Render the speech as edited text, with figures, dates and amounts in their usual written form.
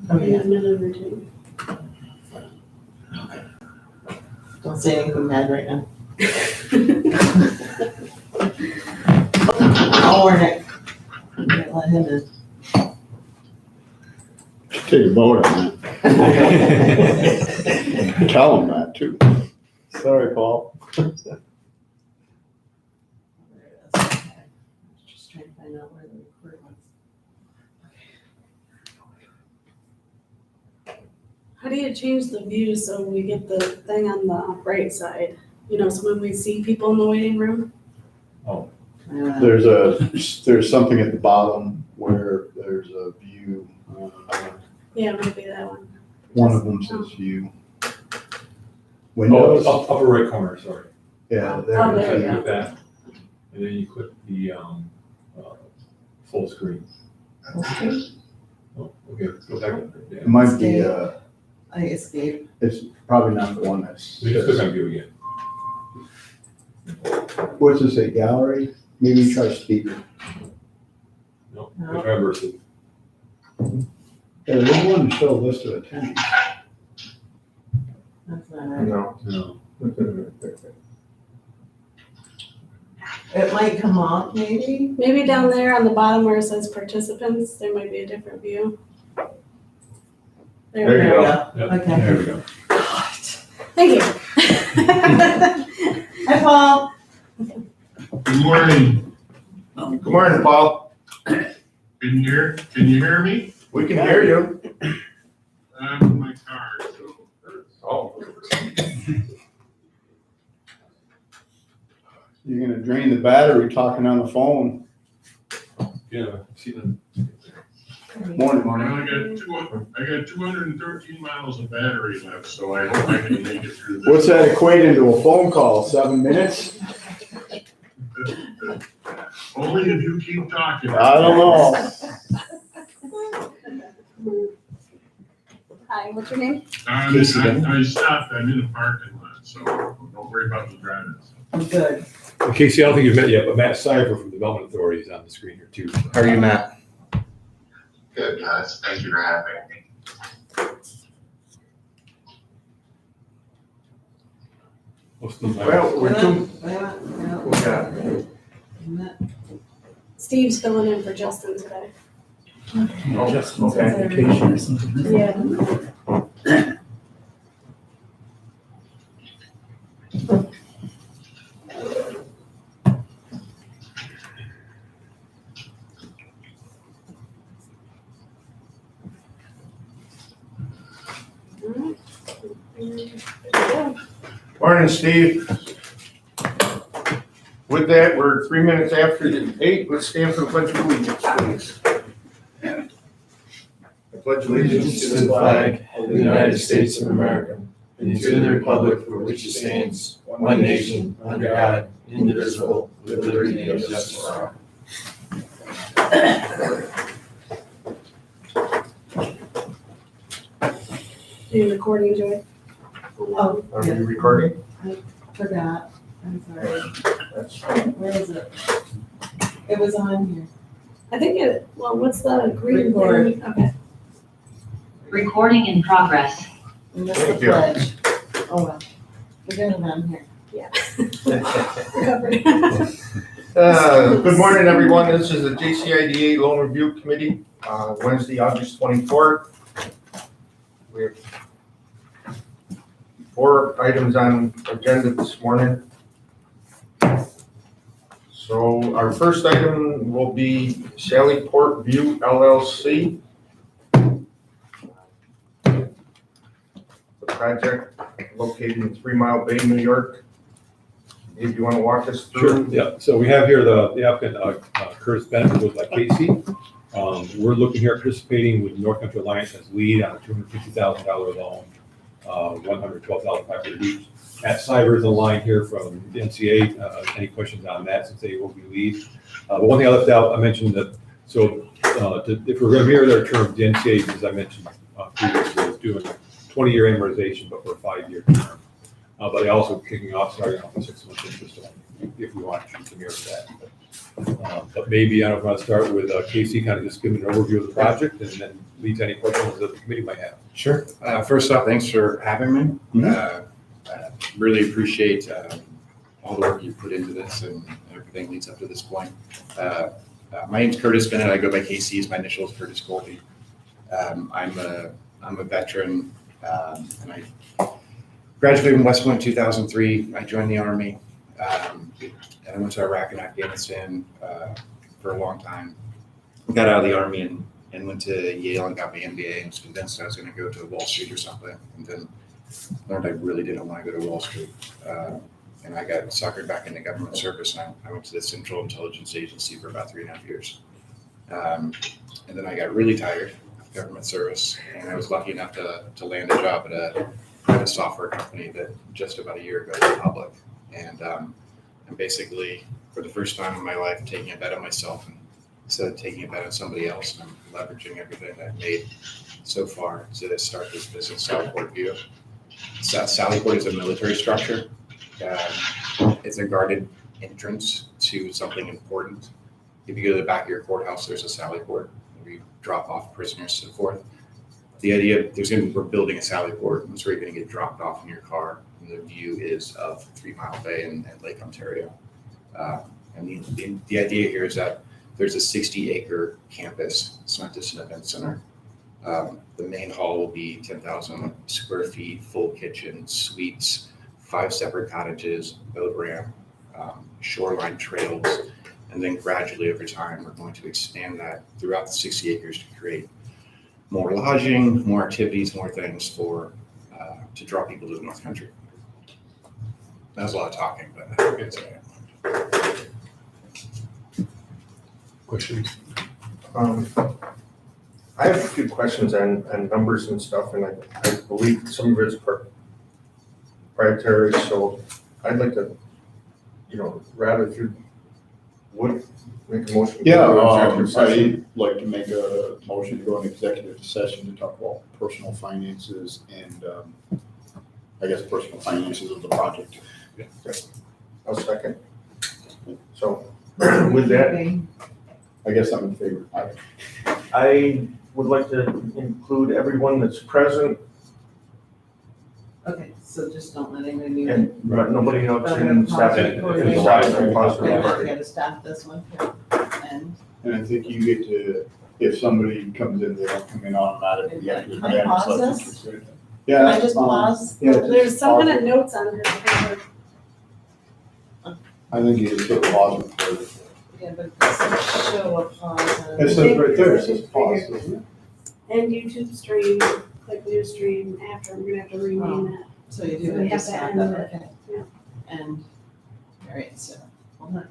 Oh, yeah. in another routine. Don't say anything bad right now. I'll warn it. Let him in. Take a vote on that. Tell him that too. Sorry, Paul. Just trying to find out where the record was. How do you change the view so we get the thing on the right side? You know, so when we see people in the waiting room? There's something at the bottom where there's a view. Yeah, maybe that one. One of them says view. Oh, Windows. upper right corner, sorry. Yeah, Oh, there there it we is. go. Click that, and then you click the full screen. Oh, okay, go back. Yeah. It might be, I escaped. it's probably not the one that's. So you just click on view again. What's it say, gallery? Maybe try speaker. No, No. remember, so Yeah, there's one to show a list of attendees. That's not right. no. It might come off maybe. Maybe down there on the bottom where it says participants, there might be a different view. There you go. Yep, Okay. There we go. Thank you. Hi, Paul. Good morning. Good morning, Paul. Can you hear me? We can hear you. I'm in my car, so. Oh. You're gonna drain the battery talking on the phone. Yeah, see the. Morning. Well, I got 213 miles of battery left, so I hope I can make it through this. What's that equate into a phone call? 7 minutes? Only if you keep talking. I don't know. Hi, what's your name? I stopped, I'm in a parking lot, so don't worry about the driving. I'm good. Casey, I don't think you've met yet, but Matt Cyber from Development Authority is on the screen here too. How are you, Matt? Good, guys, thank you for having me. Well, we're too. Steve's filling in for Justin today. Just vacation or something. Yeah. Morning, Steve. With that, we're 3 minutes after the 8. Let's stand for the pledge of allegiance, please. I pledge Allegiance to the flag of the United States of America and to the republic for which it stands, one nation, under God, indivisible, with liberty and justice for all. You recording, Joy? Oh, Are we recording? forgot. I'm sorry. That's fine. Where is it? It was on here. I think it, well, what's the green Record. thing? Okay. Recording in progress. We missed the Thank you. pledge. Oh, well. We're doing it on here. Recovery. Good morning, everyone. This is the JCIDA Loan Review Committee, Wednesday, August 24th. We have 4 items on agenda this morning. So our first item will be Sally Port View LLC. The project located in 3 Mile Bay, New York. If you want to walk us Sure, through. yeah, so we have here the applicant, Curtis Bennett, who goes by Casey. We're looking here at participating with North Country Alliance as lead on a $250,000 loan, 112,500 each. Matt Cyber is on the line here from the NCA. Any questions on that, since they will be lead? But one thing I left out, I mentioned that, so if we're going to mirror their term, the NCA, as I mentioned previously, is doing a 20-year amortization, but for a 5-year term. But they also kicking off, starting off with 6 months interest on, if we want to mirror that. But maybe I don't know if I want to start with Casey, kind of just giving an overview of the project, and then lead to any questions that the committee might have. Sure. First off, thanks for having me. Really appreciate all the work you've put into this and everything leads up to this point. My name's Curtis Bennett. I go by KC. My initial is Curtis Colby. I'm a veteran, and I graduated from West Point in 2003. I joined the Army, and I went to Iraq and Afghanistan for a long time. Got out of the Army and went to Yale and got my MBA and was convinced I was going to go to Wall Street or something, and then learned I really didn't want to go to Wall Street. And I got suckered back into government service, and I went to the Central Intelligence Agency for about 3.5 years. And then I got really tired of government service, and I was lucky enough to land a job at a private software company that just about a year ago went public. And I'm basically, for the first time in my life, taking a bet on myself instead of taking a bet on somebody else, and I'm leveraging everything I've made so far to start this business, Sallyport View. Sallyport is a military structure. It's a guarded entrance to something important. If you go to the back of your courthouse, there's a Sallyport where you drop off prisoners and so forth. The idea, we're building a Sallyport, it's where you're going to get dropped off in your car, and the view is of 3 Mile Bay and Lake Ontario. And the idea here is that there's a 60-acre campus. It's not just an event center. The main hall will be 10,000 square feet, full kitchen, suites, 5 separate cottages, boat ramp, shoreline trails, and then gradually over time, we're going to expand that throughout the 60 acres to create more lodging, more activities, more things to draw people to the North Country. That was a lot of talking, but it's okay. Questions? I have a few questions on numbers and stuff, and I believe some of it's proprietary, so I'd like to, rather if you would make a motion. Yeah, to go into executive session. I'd like to make a motion to go in executive session to talk about personal finances and, I guess, personal finances of the project. I'll second. So with that, I guess I'm in favor. I would like to include everyone that's present Okay, so just don't let anybody. and nobody else But I'm in gonna staff. pause it. recording. It's Live live. and pause the Okay, we recording. gotta stop this one here. And And I think you get to, if somebody comes in, they don't come in automatically. You have to Can I pause have this? self-interest. can Yeah. I just pause? Yeah, just There's some pause kind of it. notes on her paper. I think you just hit pause and play. Yeah, but it says show a pause. and- It says right there, it says pause, doesn't it? And YouTube stream, click new stream after, we're gonna have to rename it. So you So do we have to have to stop end that, it. okay. Yeah. And, all right, so, hold on.